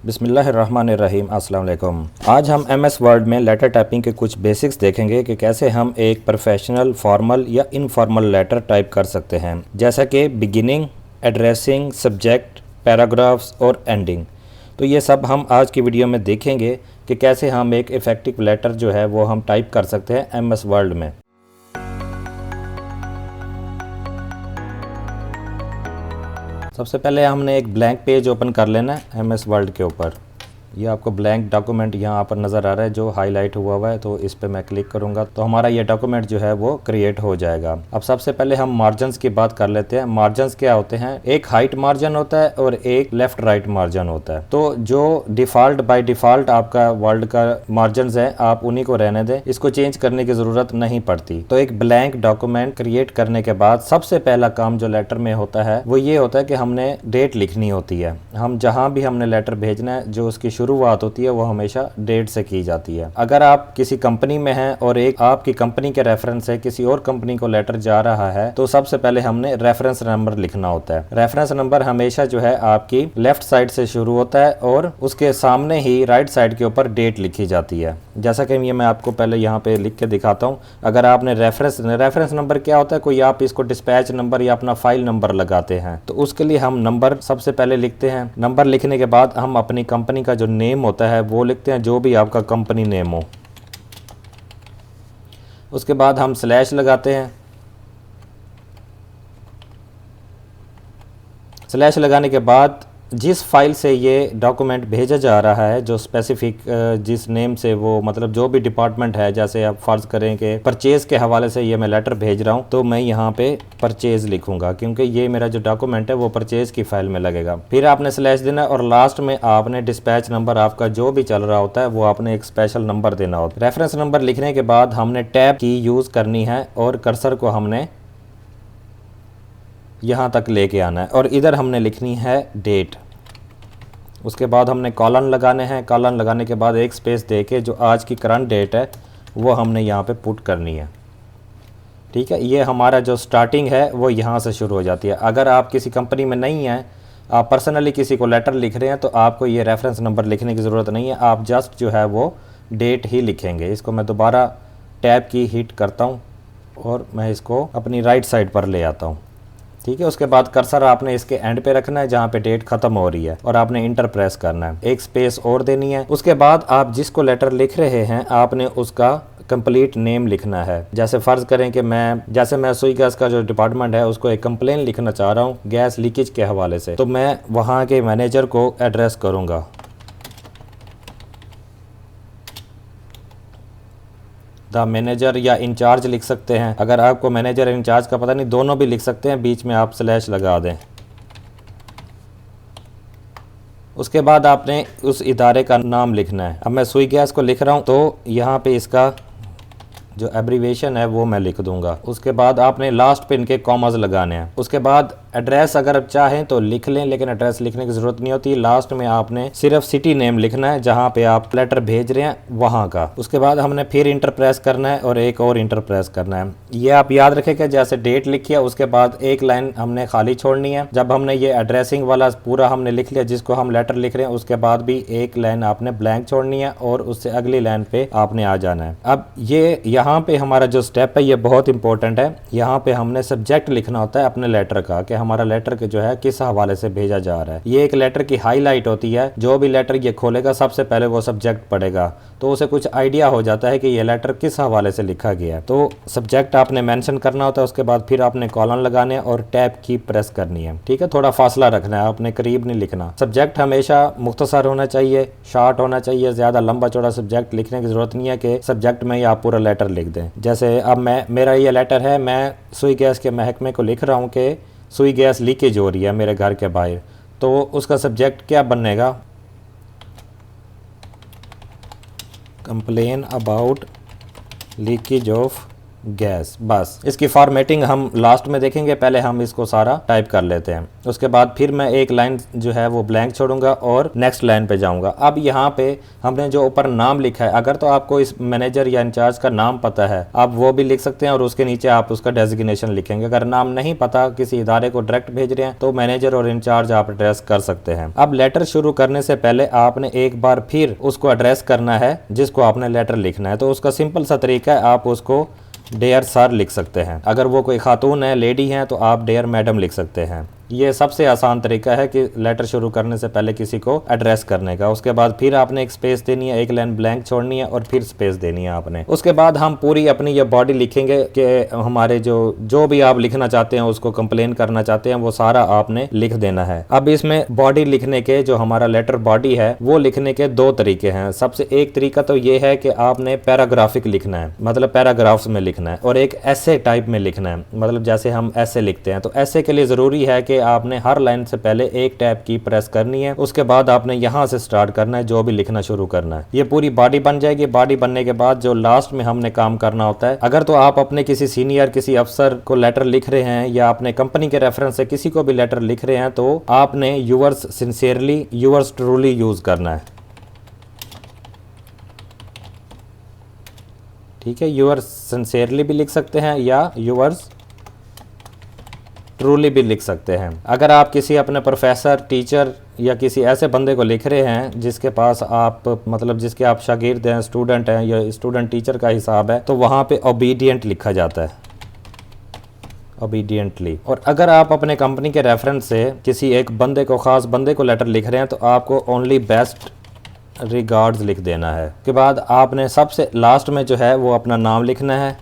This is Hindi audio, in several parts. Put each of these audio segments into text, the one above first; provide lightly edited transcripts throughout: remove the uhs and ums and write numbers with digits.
बिस्मिल्लाहिर्रहमानिर्रहीम अस्सलाम वालेकुम। आज हम MS वर्ड में लेटर टाइपिंग के कुछ बेसिक्स देखेंगे कि कैसे हम एक प्रोफेशनल, फॉर्मल या इनफॉर्मल लेटर टाइप कर सकते हैं, जैसा कि बिगिनिंग, एड्रेसिंग, सब्जेक्ट, पैराग्राफ्स और एंडिंग। तो ये सब हम आज की वीडियो में देखेंगे कि कैसे हम एक इफ़ेक्टिव लेटर जो है वो हम टाइप कर सकते हैं MS वर्ड में। सबसे पहले हमने एक ब्लैंक पेज ओपन कर लेना है MS वर्ड के ऊपर। ये आपको ब्लैंक डॉक्यूमेंट यहाँ पर नज़र आ रहा है जो हाईलाइट हुआ है, तो इस पे मैं क्लिक करूँगा तो हमारा ये डॉक्यूमेंट जो है वो क्रिएट हो जाएगा। अब सबसे पहले हम मार्जिन्स की बात कर लेते हैं। मार्जिन्स क्या होते हैं? एक हाइट मार्जिन होता है और एक लेफ्ट राइट मार्जिन होता है। तो जो डिफ़ॉल्ट बाय डिफ़ॉल्ट आपका वर्ड का मार्जिन्स है, आप उन्हीं को रहने दें, इसको चेंज करने की ज़रूरत नहीं पड़ती। तो एक ब्लैंक डॉक्यूमेंट क्रिएट करने के बाद सबसे पहला काम जो लेटर में होता है वो ये होता है कि हमने डेट लिखनी होती है। हम जहाँ भी हमने लेटर भेजना है, जो उसकी शुरुआत होती है वो हमेशा डेट से की जाती है। अगर आप किसी कंपनी में हैं और एक आपकी कंपनी के रेफरेंस से किसी और कंपनी को लेटर जा रहा है, तो सबसे पहले हमने रेफरेंस नंबर लिखना होता है। रेफरेंस नंबर हमेशा जो है आपकी लेफ्ट साइड से शुरू होता है और उसके सामने ही राइट साइड के ऊपर डेट लिखी जाती है। जैसा कि ये मैं आपको पहले यहाँ पे लिख के दिखाता हूँ। अगर आपने रेफरेंस नंबर क्या होता है, कोई आप इसको डिस्पैच नंबर या अपना फाइल नंबर लगाते हैं, तो उसके लिए हम नंबर सबसे पहले लिखते हैं। नंबर लिखने के बाद हम अपनी कंपनी का जो नेम होता है वो लिखते हैं, जो भी आपका कंपनी नेम हो। उसके बाद हम स्लैश लगाते हैं। स्लैश लगाने के बाद जिस फाइल से ये डॉक्यूमेंट भेजा जा रहा है, जो स्पेसिफिक जिस नेम से वो मतलब जो भी डिपार्टमेंट है, जैसे आप फर्ज करें कि परचेज़ के हवाले से ये मैं लेटर भेज रहा हूँ, तो मैं यहाँ पे परचेज़ लिखूंगा क्योंकि ये मेरा जो डॉक्यूमेंट है वो परचेज़ की फाइल में लगेगा। फिर आपने स्लैश देना और लास्ट में आपने डिस्पैच नंबर आपका जो भी चल रहा होता है वो आपने एक स्पेशल नंबर देना होता है। रेफरेंस नंबर लिखने के बाद हमने टैब की यूज़ करनी है और कर्सर को हमने यहाँ तक लेके आना है और इधर हमने लिखनी है डेट। उसके बाद हमने कॉलन लगाने हैं। कॉलन लगाने के बाद एक स्पेस देके जो आज की करंट डेट है वो हमने यहाँ पे पुट करनी है। ठीक है, ये हमारा जो स्टार्टिंग है वो यहाँ से शुरू हो जाती है। अगर आप किसी कंपनी में नहीं हैं, आप पर्सनली किसी को लेटर लिख रहे हैं, तो आपको ये रेफरेंस नंबर लिखने की ज़रूरत नहीं है। आप जस्ट जो है वो डेट ही लिखेंगे। इसको मैं दोबारा टैब की हिट करता हूँ और मैं इसको अपनी राइट साइड पर ले आता हूँ। ठीक है, उसके बाद कर्सर आपने इसके एंड पे रखना है जहाँ पे डेट खत्म हो रही है और आपने इंटर प्रेस करना है। एक स्पेस और देनी है। उसके बाद आप जिसको लेटर लिख रहे हैं आपने उसका कंप्लीट नेम लिखना है। जैसे फर्ज करें कि मैं सुई गैस का जो डिपार्टमेंट है उसको एक कंप्लेन लिखना चाह रहा हूँ गैस लीकेज के हवाले से, तो मैं वहाँ के मैनेजर को एड्रेस करूँगा। द मैनेजर या इंचार्ज लिख सकते हैं। अगर आपको मैनेजर और इंचार्ज का पता नहीं, दोनों भी लिख सकते हैं, बीच में आप स्लैश लगा दें। उसके बाद आपने उस इदारे का नाम लिखना है। अब मैं सुई गैस को लिख रहा हूँ तो यहाँ पे इसका जो एब्रीविएशन है वो मैं लिख दूंगा। उसके बाद आपने लास्ट पे इनके कॉमास लगाने हैं। उसके बाद एड्रेस अगर आप चाहें तो लिख लें, लेकिन एड्रेस लिखने की ज़रूरत नहीं होती। लास्ट में आपने सिर्फ सिटी नेम लिखना है जहाँ पे आप लेटर भेज रहे हैं वहाँ का। उसके बाद हमने फिर इंटर प्रेस करना है और एक और इंटर प्रेस करना है। ये आप याद रखें जैसे डेट लिखी है उसके बाद एक लाइन हमने खाली छोड़नी है। जब हमने ये एड्रेसिंग वाला पूरा हमने लिख लिया जिसको हम लेटर लिख रहे हैं, उसके बाद भी एक लाइन आपने ब्लैंक छोड़नी है और उससे अगली लाइन पे आपने आ जाना है। अब ये यहाँ पे हमारा जो स्टेप है ये बहुत इंपॉर्टेंट है। यहाँ पे हमने सब्जेक्ट लिखना होता है अपने लेटर का, कि हमारा लेटर के जो है किस हवाले से भेजा जा रहा है। ये एक लेटर की हाईलाइट होती है। जो भी लेटर ये खोलेगा सबसे पहले वो सब्जेक्ट पढ़ेगा, तो उसे कुछ आइडिया हो जाता है कि ये लेटर किस हवाले से लिखा गया है। तो सब्जेक्ट आपने मेंशन करना होता है। उसके बाद फिर आपने कॉलन लगाने और टैब की प्रेस करनी है। ठीक है, थोड़ा फासला रखना है, आपने करीब नहीं लिखना। सब्जेक्ट हमेशा मुख्तसर होना चाहिए, शार्ट होना चाहिए। ज़्यादा लंबा चौड़ा सब्जेक्ट लिखने की ज़रूरत नहीं है कि सब्जेक्ट में ही आप पूरा लेटर लिख दें। जैसे अब मेरा ये लेटर है, मैं सुई गैस के महकमे को लिख रहा हूँ कि सुई गैस लीकेज हो रही है मेरे घर के बाहर, तो उसका सब्जेक्ट क्या बनेगा? Complain about leakage of gas. बस इसकी फॉर्मेटिंग हम लास्ट में देखेंगे, पहले हम इसको सारा टाइप कर लेते हैं। उसके बाद फिर मैं एक लाइन जो है वो ब्लैंक छोड़ूंगा और नेक्स्ट लाइन पे जाऊंगा। अब यहाँ पे हमने जो ऊपर नाम लिखा है, अगर तो आपको इस मैनेजर या इंचार्ज का नाम पता है आप वो भी लिख सकते हैं और उसके नीचे आप उसका डेजिग्नेशन लिखेंगे। अगर नाम नहीं पता, किसी इदारे को डायरेक्ट भेज रहे हैं, तो मैनेजर और इंचार्ज आप एड्रेस कर सकते हैं। अब लेटर शुरू करने से पहले आपने एक बार फिर उसको एड्रेस करना है जिसको आपने लेटर लिखना है। तो उसका सिंपल सा तरीका है, आप उसको डेयर सर लिख सकते हैं। अगर वो कोई खातून है, लेडी हैं, तो आप डेयर मैडम लिख सकते हैं। ये सबसे आसान तरीका है कि लेटर शुरू करने से पहले किसी को एड्रेस करने का। उसके बाद फिर आपने एक स्पेस देनी है, एक लाइन ब्लैंक छोड़नी है और फिर स्पेस देनी है आपने। उसके बाद हम पूरी अपनी ये बॉडी लिखेंगे कि हमारे जो भी आप लिखना चाहते हैं, उसको कंप्लेन करना चाहते हैं, वो सारा आपने लिख देना है। अब इसमें बॉडी लिखने के, जो हमारा लेटर बॉडी है, वो लिखने के दो तरीके हैं। सबसे एक तरीका तो ये है कि आपने पैराग्राफिक लिखना है, मतलब पैराग्राफ्स में लिखना है, और एक ऐसे टाइप में लिखना है, मतलब जैसे हम ऐसे लिखते हैं। तो ऐसे के लिए जरूरी है कि आपने हर लाइन से पहले एक टैब की प्रेस करनी है। उसके बाद आपने यहां से स्टार्ट करना है, जो भी लिखना शुरू करना है। ये पूरी बॉडी बन जाएगी। बॉडी बनने के बाद जो लास्ट में हमने काम करना होता है, अगर तो आप अपने किसी सीनियर, किसी अफसर को लेटर लिख रहे हैं या अपने कंपनी के रेफरेंस से किसी को भी लेटर लिख रहे हैं, तो आपने yours sincerely, yours truly use करना है। ठीक है, यूअर्स सिंसियरली भी लिख सकते हैं या यूअर्स ट्रूली भी लिख सकते हैं। अगर आप किसी अपने प्रोफेसर, टीचर या किसी ऐसे बंदे को लिख रहे हैं जिसके पास आप, मतलब जिसके आप शागिर्द हैं, स्टूडेंट हैं, या स्टूडेंट टीचर का हिसाब है, तो वहाँ पे ओबीडियंट लिखा जाता है, ओबीडियंटली। और अगर आप अपने कंपनी के रेफरेंस से किसी एक बंदे को, खास बंदे को लेटर लिख रहे हैं, तो आपको ओनली बेस्ट रिगार्ड्स लिख देना है। उसके बाद आपने सबसे लास्ट में जो है वो अपना नाम लिखना है,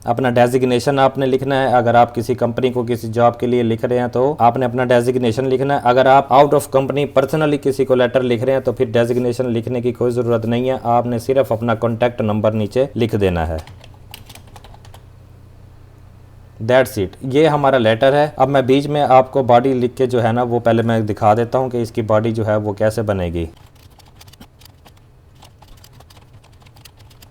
अपना डेजिग्नेशन आपने लिखना है। अगर आप किसी कंपनी को किसी जॉब के लिए लिख रहे हैं, तो आपने अपना डेजिग्नेशन लिखना है। अगर आप आउट ऑफ कंपनी पर्सनली किसी को लेटर लिख रहे हैं, तो फिर डेजिग्नेशन लिखने की कोई ज़रूरत नहीं है, आपने सिर्फ अपना कॉन्टैक्ट नंबर नीचे लिख देना है। दैट्स इट, ये हमारा लेटर है। अब मैं बीच में आपको बॉडी लिख के जो है ना, वो पहले मैं दिखा देता हूँ कि इसकी बॉडी जो है वो कैसे बनेगी।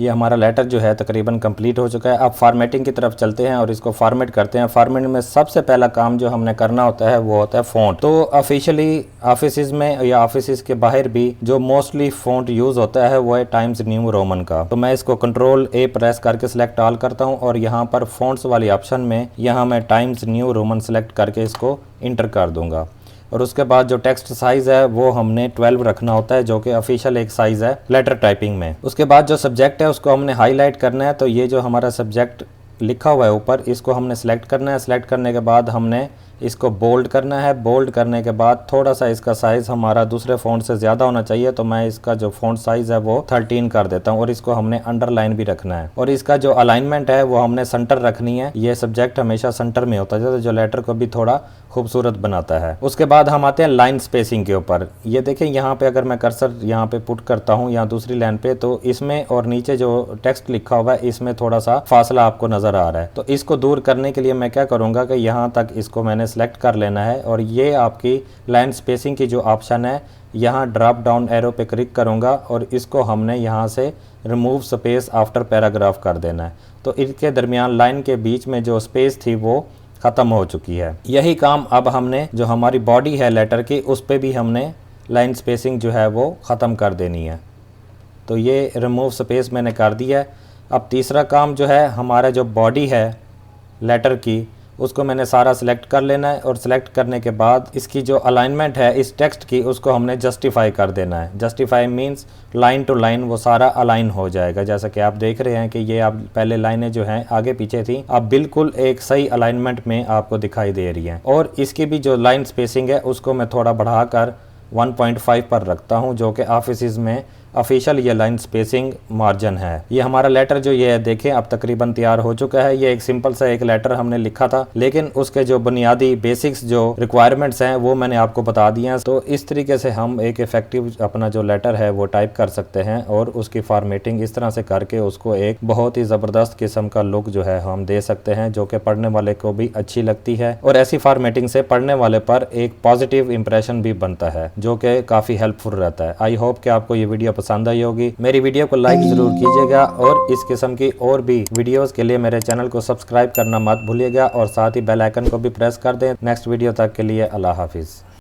ये हमारा लेटर जो है तकरीबन कंप्लीट हो चुका है। अब फॉर्मेटिंग की तरफ चलते हैं और इसको फॉर्मेट करते हैं। फॉर्मेट में सबसे पहला काम जो हमने करना होता है वो होता है फ़ॉन्ट। तो ऑफिशियली ऑफिस में या ऑफिस के बाहर भी जो मोस्टली फ़ॉन्ट यूज़ होता है वो है टाइम्स न्यू रोमन का। तो मैं इसको Ctrl+A प्रेस करके सिलेक्ट ऑल करता हूँ और यहाँ पर फ़ॉन्ट्स वाली ऑप्शन में यहाँ मैं टाइम्स न्यू रोमन सेलेक्ट करके इसको इंटर कर दूँगा। और उसके बाद जो टेक्स्ट साइज़ है वो हमने 12 रखना होता है, जो कि ऑफिशियल एक साइज़ है लेटर टाइपिंग में। उसके बाद जो सब्जेक्ट है उसको हमने हाईलाइट करना है। तो ये जो हमारा सब्जेक्ट लिखा हुआ है ऊपर, इसको हमने सेलेक्ट करना है। सेलेक्ट करने के बाद हमने इसको बोल्ड करना है। बोल्ड करने के बाद थोड़ा सा इसका साइज़ हमारा दूसरे फ़ॉन्ट से ज़्यादा होना चाहिए, तो मैं इसका जो फ़ॉन्ट साइज़ है वो 13 कर देता हूँ। और इसको हमने अंडरलाइन भी रखना है। और इसका जो अलाइनमेंट है वो हमने सेंटर रखनी है। ये सब्जेक्ट हमेशा सेंटर में होता है, जो लेटर को भी थोड़ा खूबसूरत बनाता है। उसके बाद हम आते हैं लाइन स्पेसिंग के ऊपर। ये देखें, यहाँ पे अगर मैं कर्सर यहाँ पे पुट करता हूँ यहाँ दूसरी लाइन पे, तो इसमें और नीचे जो टेक्स्ट लिखा हुआ है इसमें थोड़ा सा फासला आपको नज़र आ रहा है। तो इसको दूर करने के लिए मैं क्या करूँगा कि यहाँ तक इसको मैंने सेलेक्ट कर लेना है। और ये आपकी लाइन स्पेसिंग की जो ऑप्शन है, यहाँ ड्रॉप डाउन एरो पे क्लिक करूँगा और इसको हमने यहाँ से रिमूव स्पेस आफ्टर पैराग्राफ कर देना है। तो इसके दरमियान लाइन के बीच में जो स्पेस थी वो ख़त्म हो चुकी है। यही काम अब हमने, जो हमारी बॉडी है लेटर की, उस पर भी हमने लाइन स्पेसिंग जो है वो ख़त्म कर देनी है। तो ये रिमूव स्पेस मैंने कर दिया है। अब तीसरा काम जो है, हमारा जो बॉडी है लेटर की, उसको मैंने सारा सिलेक्ट कर लेना है। और सिलेक्ट करने के बाद इसकी जो अलाइनमेंट है इस टेक्स्ट की, उसको हमने जस्टिफाई कर देना है। Justify means line to line वो सारा अलाइन हो जाएगा। जैसा कि आप देख रहे हैं कि ये आप पहले लाइनें जो हैं आगे पीछे थी, अब बिल्कुल एक सही अलाइनमेंट में आपको दिखाई दे रही हैं। और इसकी भी जो लाइन स्पेसिंग है उसको मैं थोड़ा बढ़ाकर 1.5 पर रखता हूं, जो कि ऑफिस में ऑफिशियल ये लाइन स्पेसिंग मार्जिन है। ये हमारा लेटर जो ये है देखें अब तकरीबन तैयार हो चुका है। ये एक सिंपल सा एक लेटर हमने लिखा था, लेकिन उसके जो बुनियादी बेसिक्स जो रिक्वायरमेंट्स हैं वो मैंने आपको बता दिए हैं। तो इस तरीके से हम एक इफेक्टिव अपना जो लेटर है वो टाइप कर सकते हैं और उसकी फॉर्मेटिंग इस तरह से करके उसको एक बहुत ही ज़बरदस्त किस्म का लुक जो है हम दे सकते हैं, जो कि पढ़ने वाले को भी अच्छी लगती है। और ऐसी फॉर्मेटिंग से पढ़ने वाले पर एक पॉजिटिव इंप्रेशन भी बनता है, जो कि काफ़ी हेल्पफुल रहता है। आई होप कि आपको ये वीडियो पसंद आई होगी। मेरी वीडियो को लाइक जरूर कीजिएगा और इस किस्म की और भी वीडियोस के लिए मेरे चैनल को सब्सक्राइब करना मत भूलिएगा और साथ ही बेल आइकन को भी प्रेस कर दें। नेक्स्ट वीडियो तक के लिए अल्लाह हाफिज़।